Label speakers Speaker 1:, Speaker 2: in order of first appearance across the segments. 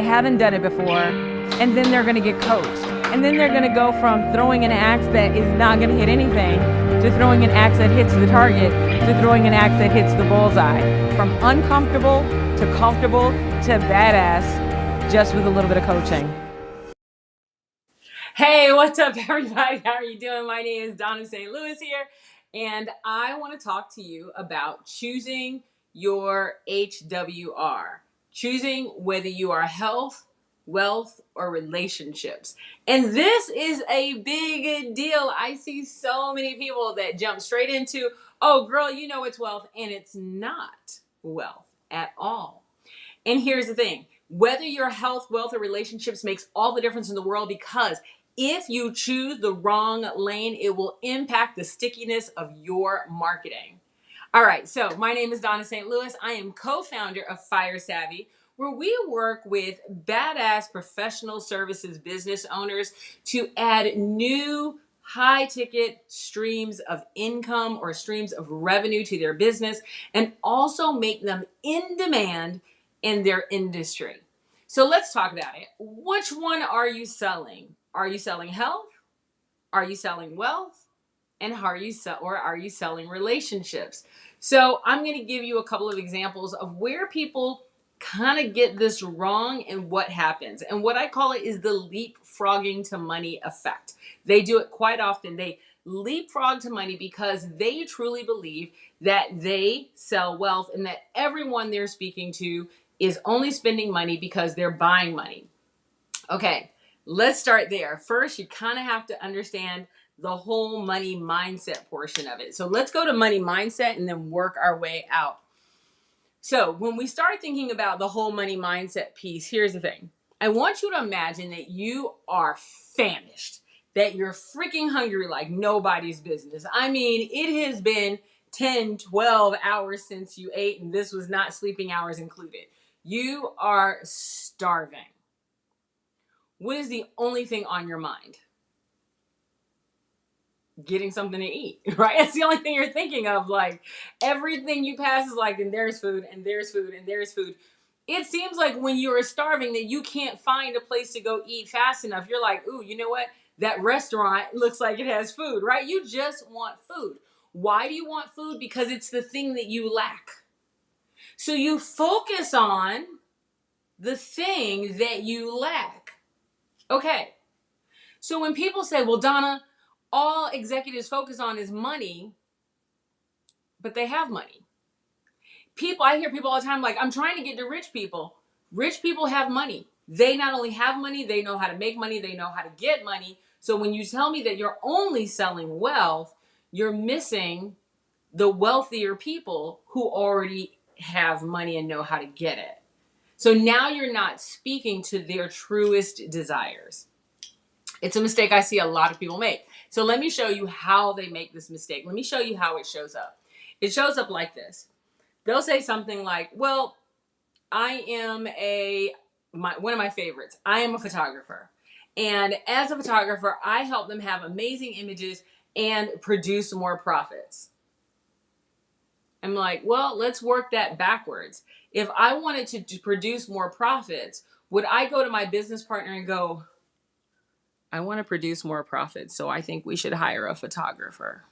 Speaker 1: haven't done it before, and then they're going to get coached. And then they're going to go from throwing an axe that is not going to hit anything to throwing an axe that hits the target to throwing an axe that hits the bullseye. From uncomfortable to comfortable to badass, just with a little bit of coaching. Hey, what's up, everybody? How are you doing? My name is Donna St. Louis here, and I want to talk to you about choosing your HWR. Choosing whether you are health, wealth, or relationships. And this is a big deal. I see so many people that jump straight into, oh, girl, you know it's wealth, and it's not wealth at all. And here's the thing. Whether your health, wealth, or relationships makes all the difference in the world, because if you choose the wrong lane, it will impact the stickiness of your marketing. All right, so my name is Donna St. Louis. I am co-founder of Fire Savvy, where we work with badass professional services business owners to add new high-ticket streams of income or streams of revenue to their business, and also make them in demand in their industry. So let's talk about it. Which one are you selling? Are you selling health? Are you selling wealth? And are you selling relationships? So I'm going to give you a couple of examples of where people kind of get this wrong and what happens. And what I call it is the leapfrogging to money effect. They do it quite often. They leapfrog to money because they truly believe that they sell wealth and that everyone they're speaking to is only spending money because they're buying money. Okay, let's start there. First, you kind of have to understand the whole money mindset portion of it. So let's go to money mindset and then work our way out. So when we start thinking about the whole money mindset piece, here's the thing. I want you to imagine that you are famished, that you're freaking hungry like nobody's business. I mean, it has been 10, 12 hours since you ate, and this was not sleeping hours included. You are starving. What is the only thing on your mind? Getting something to eat, right? It's the only thing you're thinking of. Like, everything you pass is like, and there's food, and there's food, and there's food. It seems like when you're starving that you can't find a place to go eat fast enough. You're like, ooh, you know what? That restaurant looks like it has food, right? You just want food. Why do you want food? Because it's the thing that you lack. So you focus on the thing that you lack. Okay. So when people say, well, Donna, all executives focus on is money, but they have money. I hear people all the time like, I'm trying to get to rich people. Rich people have money. They not only have money, they know how to make money, they know how to get money. So when you tell me that you're only selling wealth, you're missing the wealthier people who already have money and know how to get it. So now you're not speaking to their truest desires. It's a mistake I see a lot of people make. So let me show you how they make this mistake. Let me show you how it shows up. It shows up like this. They'll say something like, well, I am one of my favorites. I am a photographer. And as a photographer, I help them have amazing images and produce more profits. I'm like, well, let's work that backwards. If I wanted to produce more profits, would I go to my business partner and go, I want to produce more profits, so I think we should hire a photographer?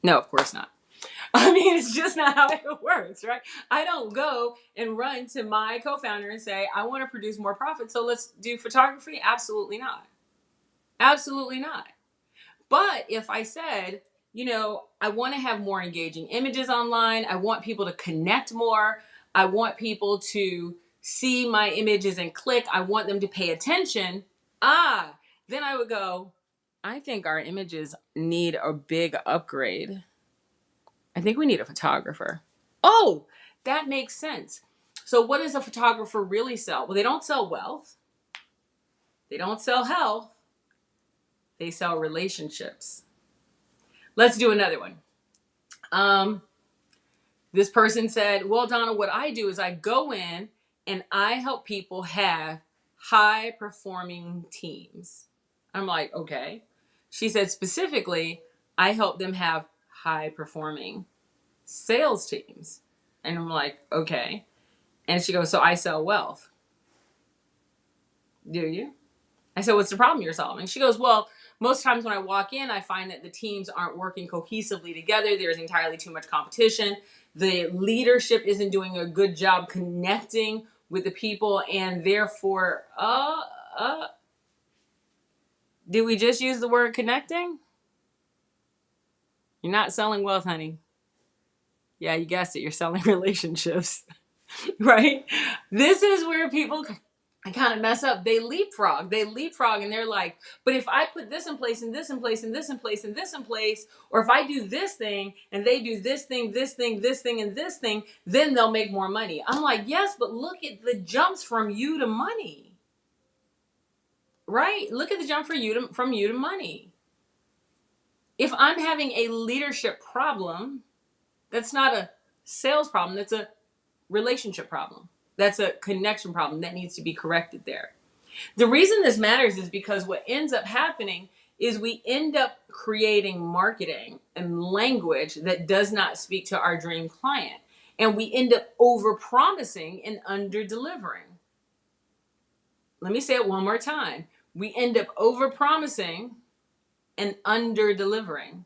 Speaker 1: No, of course not. I mean, it's just not how it works, right? I don't go and run to my co-founder and say, I want to produce more profits, so let's do photography. Absolutely not. Absolutely not. But if I said, I want to have more engaging images online, I want people to connect more, I want people to see my images and click, I want them to pay attention, then I would go, I think our images need a big upgrade. I think we need a photographer. Oh, that makes sense. So what does a photographer really sell? Well, they don't sell wealth. They don't sell health. They sell relationships. Let's do another one. This person said, well, Donna, what I do is I go in and I help people have high performing teams. I'm like, okay. She said, specifically, I help them have high performing sales teams. And I'm like, okay. And she goes, so I sell wealth. Do you? I said, what's the problem you're solving? She goes, well, most times when I walk in, I find that the teams aren't working cohesively together. There's entirely too much competition. The leadership isn't doing a good job connecting with the people. And therefore, did we just use the word connecting? You're not selling wealth, honey. Yeah, you guessed it. You're selling relationships, right? This is where people kind of mess up. They leapfrog, and they're like, but if I put this in place and this in place and this in place and this in place, or if I do this thing and they do this thing, this thing, this thing, and this thing, then they'll make more money. I'm like, yes, but look at the jumps from you to money, right? Look at the jump from you to money. If I'm having a leadership problem, that's not a sales problem. That's a relationship problem. That's a connection problem that needs to be corrected there. The reason this matters is because what ends up happening is we end up creating marketing and language that does not speak to our dream client. And we end up over promising and under delivering. Let me say it one more time. We end up over promising and under delivering.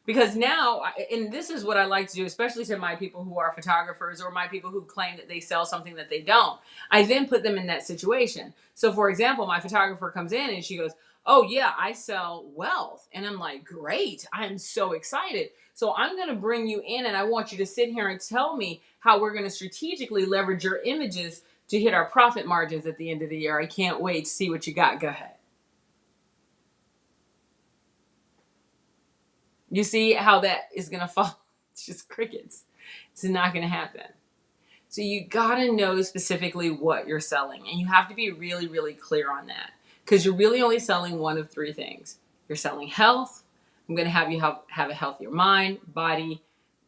Speaker 1: Because now, and this is what I like to do, especially to my people who are photographers or my people who claim that they sell something that they don't. I then put them in that situation. So for example, my photographer comes in and she goes, oh yeah, I sell wealth. And I'm like, great, I'm so excited. So I'm going to bring you in and I want you to sit here and tell me how we're going to strategically leverage your images to hit our profit margins at the end of the year. I can't wait to see what you got. Go ahead. You see how that is going to fall? It's just crickets. It's not going to happen. So you got to know specifically what you're selling. And you have to be really, really clear on that. Because you're really only selling one of three things. You're selling health. I'm going to have you have a healthier mind, body,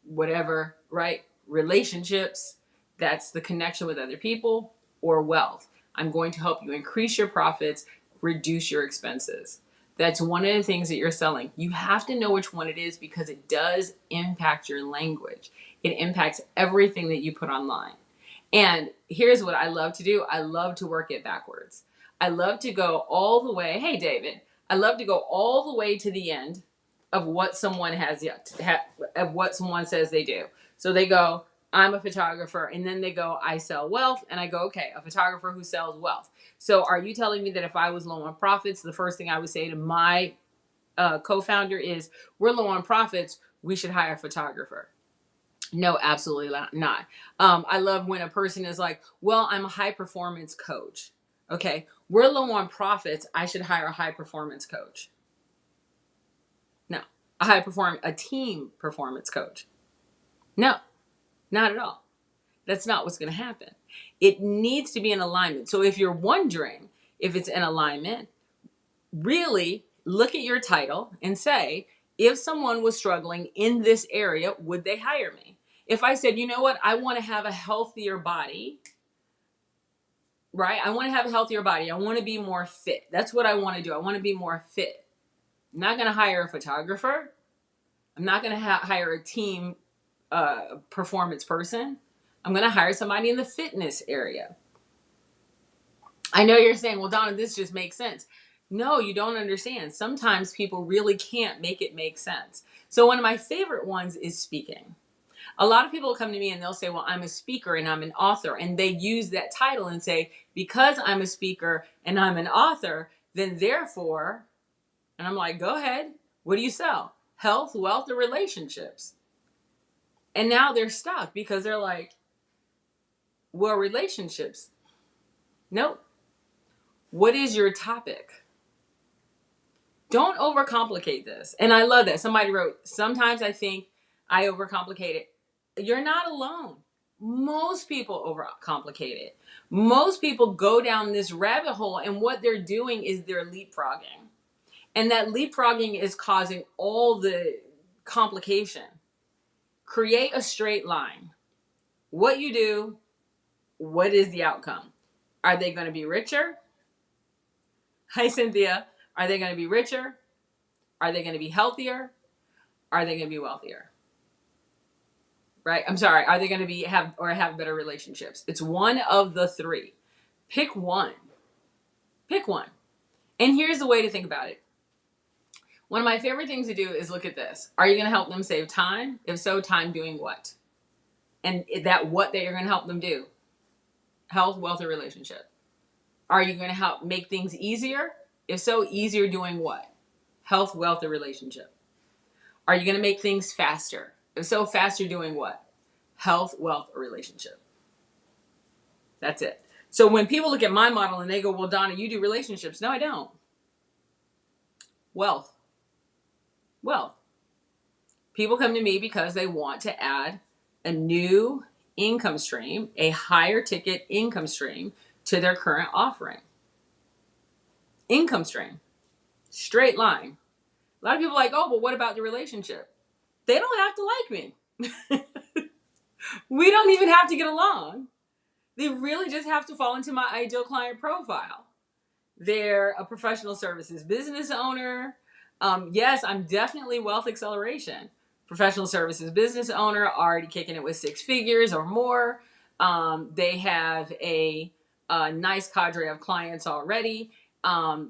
Speaker 1: whatever, right? Relationships. That's the connection with other people. Or wealth. I'm going to help you increase your profits, reduce your expenses. That's one of the things that you're selling. You have to know which one it is because it does impact your language. It impacts everything that you put online. And here's what I love to do. I love to work it backwards. I love to go all the way. Hey, David, I love to go all the way to the end of what someone has yet, of what someone says they do. So they go, I'm a photographer, and then they go, I sell wealth, and I go, okay, a photographer who sells wealth. So are you telling me that if I was low on profits, the first thing I would say to my co-founder is, we're low on profits, we should hire a photographer? No, absolutely not. I love when a person is like, well, I'm a high performance coach. Okay, we're low on profits, I should hire a high performance coach. No, a team performance coach. No, not at all. That's not what's going to happen. It needs to be in alignment. So if you're wondering if it's in alignment, really look at your title and say, if someone was struggling in this area, would they hire me? If I said, you know what, I want to have a healthier body, right? I want to have a healthier body. I want to be more fit. That's what I want to do. I want to be more fit. I'm not going to hire a photographer. I'm not going to hire a team performance person. I'm going to hire somebody in the fitness area. I know you're saying, well, Donna, this just makes sense. No, you don't understand. Sometimes people really can't make it make sense. So one of my favorite ones is speaking. A lot of people come to me and they'll say, well, I'm a speaker and I'm an author. And they use that title and say, because I'm a speaker and I'm an author, then therefore, and I'm like, go ahead. What do you sell? Health, wealth, or relationships? And now they're stuck because they're like, well, relationships. Nope. What is your topic? Don't overcomplicate this. And I love that. Somebody wrote, sometimes I think I overcomplicate it. You're not alone. Most people overcomplicate it. Most people go down this rabbit hole, and what they're doing is they're leapfrogging. And that leapfrogging is causing all the complication. Create a straight line. What you do, what is the outcome? Are they going to be richer? Hi, Cynthia. Are they going to be richer? Are they going to be healthier? Are they going to be wealthier? right? I'm sorry. Are they going to have better relationships? It's one of the three. Pick one. Pick one. And here's the way to think about it. One of my favorite things to do is look at this. Are you going to help them save time? If so, time doing what? And that what that you're going to help them do? Health, wealth, or relationship. Are you going to help make things easier? If so, easier doing what? Health, wealth, or relationship. Are you going to make things faster? If so, faster doing what? Health, wealth, or relationship. That's it. So when people look at my model and they go, well, Donna, you do relationships. No, I don't. Wealth. Wealth. People come to me because they want to add a new income stream, a higher ticket income stream to their current offering. Income stream. Straight line. A lot of people are like, oh, but what about the relationship? They don't have to like me. We don't even have to get along. They really just have to fall into my ideal client profile. They're a professional services business owner. Yes, I'm definitely wealth acceleration. Professional services business owner, already kicking it with 6 figures or more. They have a nice cadre of clients already.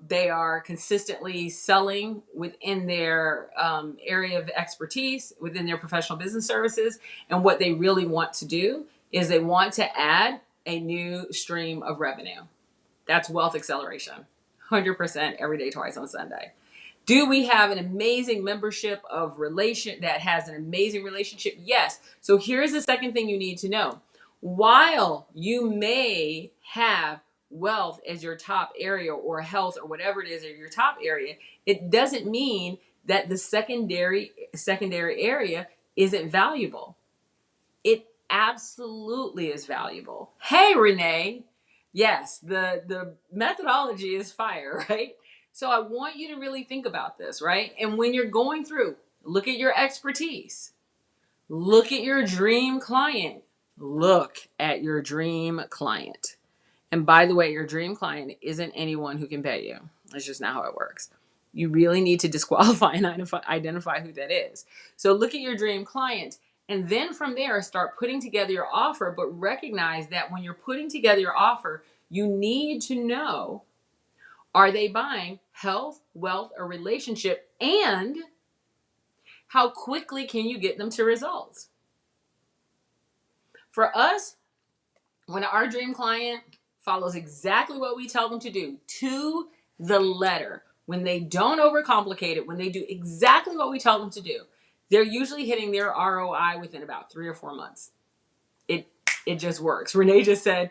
Speaker 1: They are consistently selling within their area of expertise, within their professional business services. And what they really want to do is they want to add a new stream of revenue. That's wealth acceleration. 100% every day, twice on Sunday. Do we have an amazing membership of relation that has an amazing relationship? Yes. So here's the second thing you need to know. While you may have wealth as your top area or health or whatever it is or your top area, it doesn't mean that the secondary area isn't valuable. It absolutely is valuable. Hey, Renee. Yes, the methodology is fire, right? So I want you to really think about this, right? And when you're going through, look at your expertise. Look at your dream client. Look at your dream client. And by the way, your dream client isn't anyone who can pay you. That's just not how it works. You really need to disqualify and identify who that is. So look at your dream client. And then from there, start putting together your offer. But recognize that when you're putting together your offer, you need to know, are they buying health, wealth, or relationship? And how quickly can you get them to results? For us, when our dream client follows exactly what we tell them to do, to the letter, when they don't overcomplicate it, when they do exactly what we tell them to do, they're usually hitting their ROI within about 3 or 4 months. It just works. Renee just said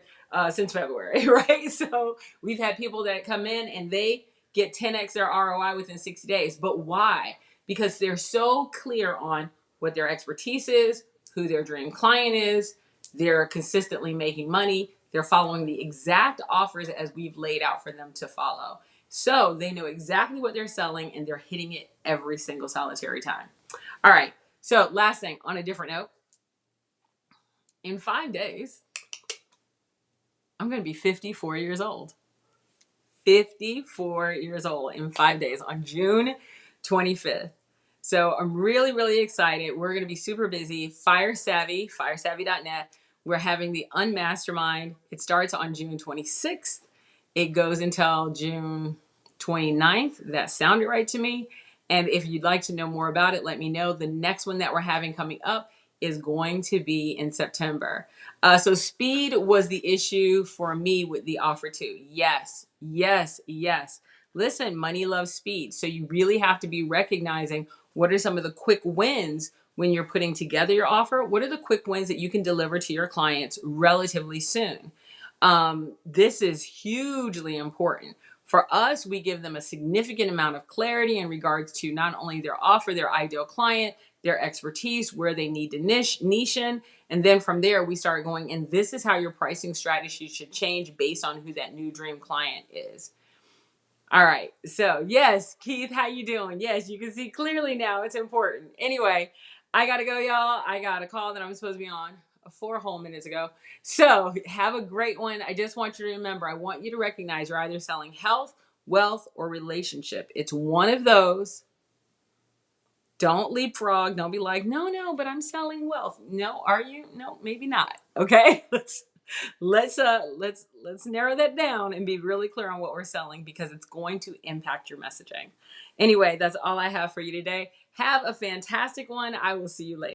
Speaker 1: since February, right? So we've had people that come in and they get 10x their ROI within 60 days. But why? Because they're so clear on what their expertise is, who their dream client is. They're consistently making money. They're following the exact offers as we've laid out for them to follow. So they know exactly what they're selling and they're hitting it every single solitary time. All right. So last thing, on a different note, in 5 days, I'm going to be 54 years old. 54 years old in 5 days on June 25th. So I'm really, really excited. We're going to be super busy. Firesavvy.net. We're having the Unmastermind. It starts on June 26th. It goes until June 29th. That sounded right to me. And if you'd like to know more about it, let me know. The next one that we're having coming up is going to be in September. So speed was the issue for me with the offer too. Yes. Listen, money loves speed. So you really have to be recognizing what are some of the quick wins when you're putting together your offer. What are the quick wins that you can deliver to your clients relatively soon? This is hugely important. For us, we give them a significant amount of clarity in regards to not only their offer, their ideal client, their expertise, where they need to niche in. And then from there, we start going, and this is how your pricing strategy should change based on who that new dream client is. All right. So yes, Keith, how you doing? Yes, you can see clearly now. It's important. Anyway, I got to go, y'all. I got a call that I'm supposed to be on 4 whole minutes ago. So have a great one. I just want you to remember, I want you to recognize you're either selling health, wealth, or relationship. It's one of those. Don't leapfrog. Don't be like, no, no, but I'm selling wealth. No, are you? No, maybe not. Okay. Let's narrow that down and be really clear on what we're selling, because it's going to impact your messaging. Anyway, that's all I have for you today. Have a fantastic one. I will see you later.